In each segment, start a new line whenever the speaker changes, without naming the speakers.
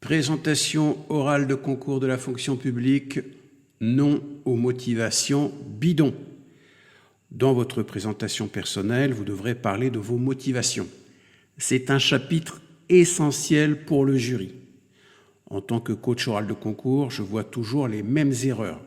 Présentation orale de concours de la fonction publique, non aux motivations bidons. Dans votre présentation personnelle, vous devrez parler de vos motivations. C'est un chapitre essentiel pour le jury. En tant que coach oral de concours, je vois toujours les mêmes erreurs.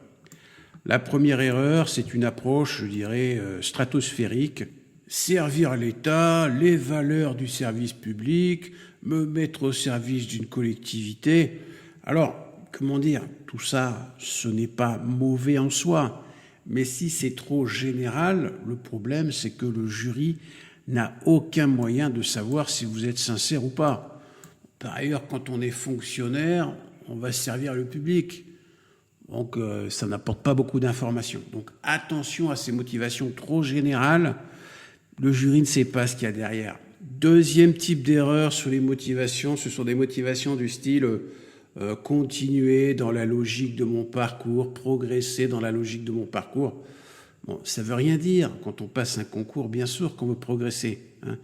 La première erreur, c'est une approche, je dirais, stratosphérique. Servir l'État, les valeurs du service public, me mettre au service d'une collectivité. Alors, comment dire, tout ça, ce n'est pas mauvais en soi. Mais si c'est trop général, le problème, c'est que le jury n'a aucun moyen de savoir si vous êtes sincère ou pas. Par ailleurs, quand on est fonctionnaire, on va servir le public. Donc, ça n'apporte pas beaucoup d'informations. Donc, attention à ces motivations trop générales. Le jury ne sait pas ce qu'il y a derrière. Deuxième type d'erreur sur les motivations, ce sont des motivations du style continuer dans la logique de mon parcours, progresser dans la logique de mon parcours. Bon, ça ne veut rien dire. Quand on passe un concours, bien sûr qu'on veut progresser, hein.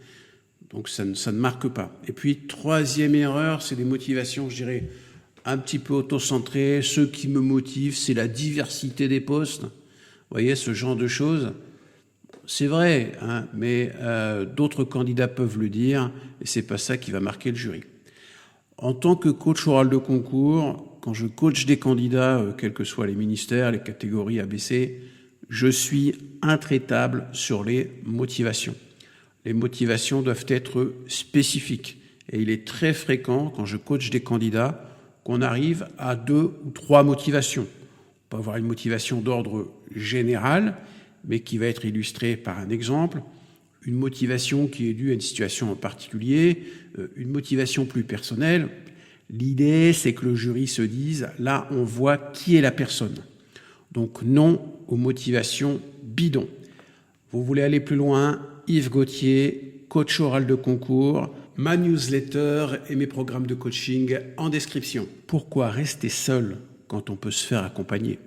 Donc ça ne marque pas. Et puis, troisième erreur, c'est des motivations, je dirais, un petit peu auto-centrées. Ce qui me motive, c'est la diversité des postes. Vous voyez, ce genre de choses. C'est vrai, hein, mais d'autres candidats peuvent le dire, et c'est pas ça qui va marquer le jury. En tant que coach oral de concours, quand je coach des candidats, quels que soient les ministères, les catégories ABC, je suis intraitable sur les motivations. Les motivations doivent être spécifiques. Et il est très fréquent, quand je coach des candidats, qu'on arrive à 2 ou 3 motivations. On peut avoir une motivation d'ordre général, mais qui va être illustrée par un exemple, une motivation qui est due à une situation en particulier, une motivation plus personnelle. L'idée, c'est que le jury se dise, là, on voit qui est la personne. Donc, non aux motivations bidons. Vous voulez aller plus loin? Yves Gauthier, coach oral de concours, ma newsletter et mes programmes de coaching en description. Pourquoi rester seul quand on peut se faire accompagner ?